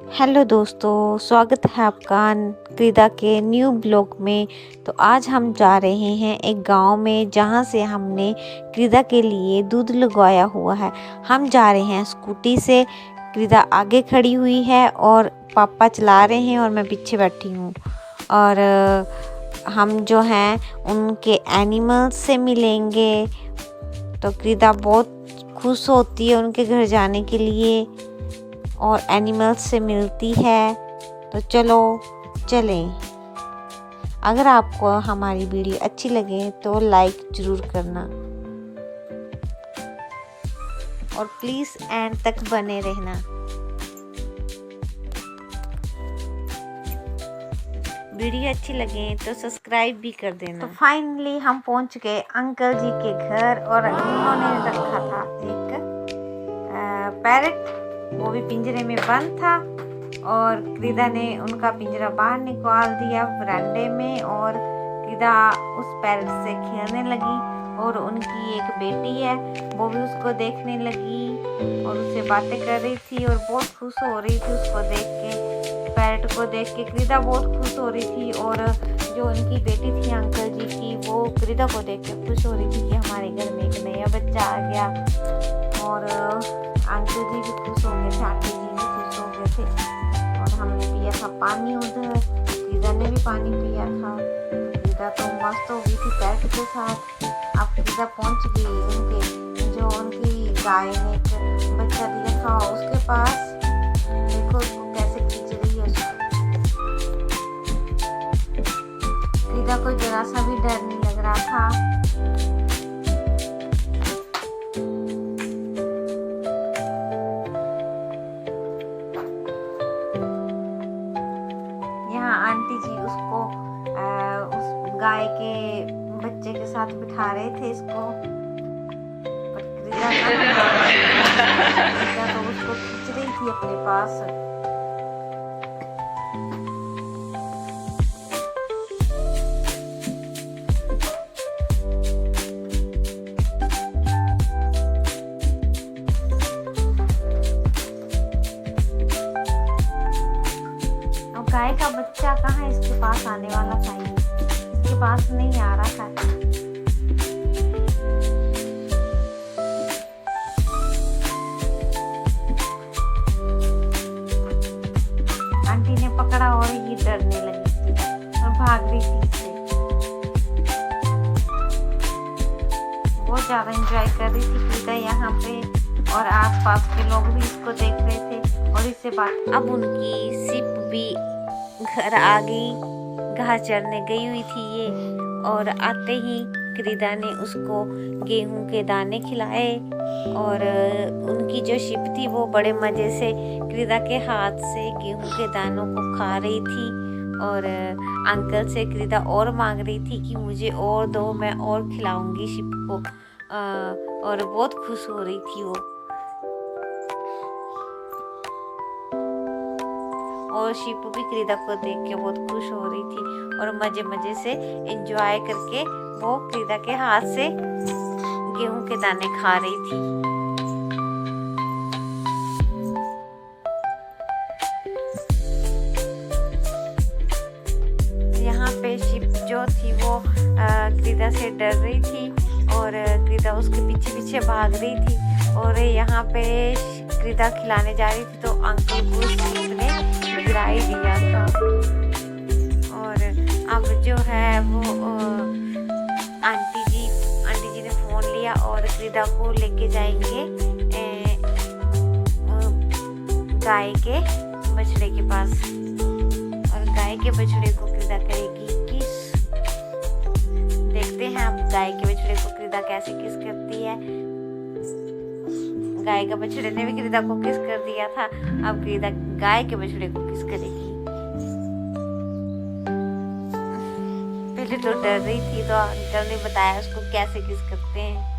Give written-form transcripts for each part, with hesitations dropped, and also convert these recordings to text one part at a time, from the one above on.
Hello दोस्तों, स्वागत है आपका क्रीदा के न्यू ब्लॉग में। तो आज हम जा रहे हैं एक गांव में जहां से हमने क्रीदा के लिए दूध लगवाया हुआ है। हम जा रहे हैं स्कूटी से। क्रीदा आगे खड़ी हुई है और पापा चला रहे हैं और मैं पीछे बैठी हूँ। और हम जो हैं उनके एनिमल्स से मिलेंगे। तो क्रीदा बहुत खुश होती है उनके घर जाने के लिए और एनिमल्स से मिलती है। तो चलो चलें। अगर आपको हमारी वीडियो अच्छी लगे तो लाइक ज़रूर करना और प्लीज़ एंड तक बने रहना। वीडियो अच्छी लगे तो सब्सक्राइब भी कर देना। तो फाइनली हम पहुंच गए अंकल जी के घर और उन्होंने रखा था एक पैरट, वो भी पिंजरे में बंद था। और क्रीदा ने उनका पिंजरा बाहर निकाल दिया बरामदे में और क्रीदा उस पैरट से खेलने लगी। और उनकी एक बेटी है, वो भी उसको देखने लगी और उससे बातें कर रही थी और बहुत खुश हो रही थी उसको देख के। पैरट को देख के क्रीदा बहुत खुश हो रही थी। और जो उनकी बेटी थी अंकल जी की, वो क्रीदा को देख के खुश हो रही थी कि हमारे घर में एक नया बच्चा आ गया। और अंकल जी भी खुश हो गए थे, आंटी जी भी खुश हो गए थे। और हमने पिया था पानी उधर, क्रीदा ने भी पानी पिया था। क्रीदा तो मस्त हो गई थी पैरट के साथ। अब क्रीदा पहुंच गई उनकी गाय ने एक बच्चा दिया था उसके पास। देखो उसको कैसे खींच रही है उसको। क्रीदा को जरा सा भी डर नहीं लग रहा था। आंटी जी उसको उस गाय के बच्चे के साथ बिठा रहे थे इसको, पर क्रीदा तो उसको खींच रही थी अपने पास। गाय का बच्चा कहाँ इसके पास आने वाला था, इसके पास नहीं आ रहा था। आंटी ने पकड़ा और ये डरने लगी और भाग रही थी इससे। बहुत ज्यादा एंजॉय कर रही थी क्रीदा यहाँ पे और आसपास के लोग भी इसको देख रहे थे और इससे बात। अब उनकी सिप भी घर आ गई, घास चरने गई हुई थी ये। और आते ही क्रीदा ने उसको गेहूं के दाने खिलाए और उनकी जो शिप थी वो बड़े मज़े से क्रीदा के हाथ से गेहूं के दानों को खा रही थी। और अंकल से क्रीदा और मांग रही थी कि मुझे और दो, मैं और खिलाऊंगी शिप को। और बहुत खुश हो रही थी वो। और शीपू भी क्रीदा को देख के बहुत खुश हो रही थी और मजे मजे से एंजॉय करके वो क्रीदा के हाथ से गेहूं के दाने खा रही थी। यहाँ पे शीप जो थी वो क्रीदा से डर रही थी और क्रीदा उसके पीछे पीछे भाग रही थी। और यहाँ पे क्रीदा खिलाने जा रही थी तो अंकल को शीप ने गिराई दिया था। और अब जो है वो आंटी जी ने फोन लिया और क्रीदा को लेके जाएंगे गाय के बछड़े के पास। और गाय के बछड़े को क्रीदा करेगी किस। देखते हैं अब गाय के बछड़े को क्रीदा कैसे किस करती है। गाय के बछड़े ने भी क्रीदा को किस कर दिया था। अब क्रीदा गाय के बछड़े को किस करेगी। पहले तो डर रही थी तो अंकल ने बताया उसको कैसे किस करते हैं।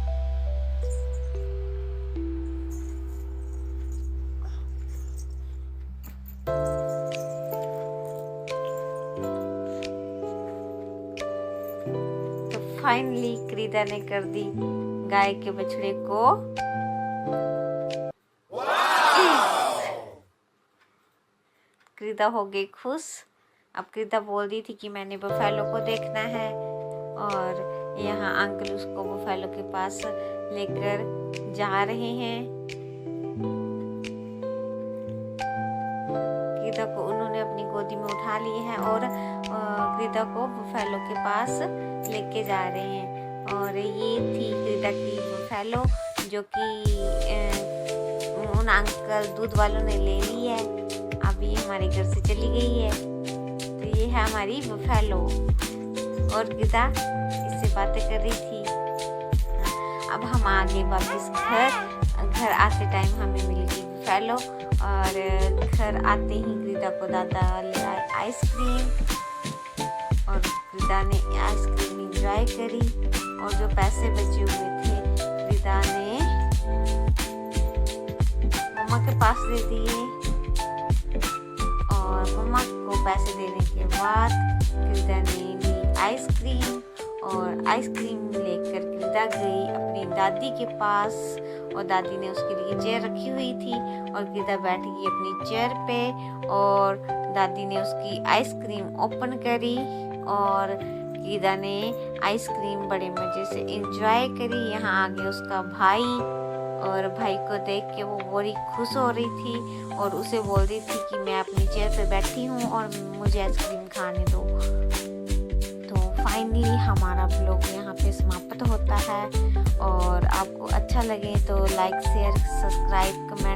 तो फाइनली क्रीदा ने कर दी गाय के बछड़े को गिरदा हो गई खुश। अब गिरदा बोल रही थी कि मैंने बफेलो को देखना है, और यहाँ अंकल उसको बफेलो के पास लेकर जा रहे हैं। गिरदा को उन्होंने अपनी गोदी में उठा लिए हैं और गिरदा को बफेलो के पास लेके जा रहे हैं। और ये थी गिरदा की बफेलो, जो कि उन अंकल दूध वालों ने ले ली है। अब ये हमारे घर से चली गई है। तो ये है हमारी बफेलो, और गिरदा इससे बातें कर रही थी। अब हम आ गए वापस घर आते टाइम हमें मिल गई बफेलो, और घर आते ही गिरदा को दादा ले आए आइसक्रीम, और गिरदा ने आइसक्रीम एंजॉय करी। और जो पैसे बचे हुए थे गिरदा ने मम्मा के पास दे दिए, और मम्मा को पैसे देने के बाद गिरदा ने ली आइसक्रीम, और आइसक्रीम लेकर गिरदा गई अपनी दादी के पास, और दादी ने उसके लिए चेयर रखी हुई थी, और गिरदा बैठ गई अपनी चेयर पे, और दादी ने उसकी आइसक्रीम ओपन करी, और गिरदा ने आइसक्रीम बड़े मज़े से एंजॉय करी। यहाँ आगे उसका भाई, और भाई को देख के वो बड़ी खुश हो रही थी, और उसे बोल रही थी कि मैं अपनी चेयर पे बैठी हूँ और मुझे आइसक्रीम खाने दो। तो फाइनली हमारा ब्लॉग यहाँ पे समाप्त होता है, और आपको अच्छा लगे तो लाइक शेयर सब्सक्राइब कमेंट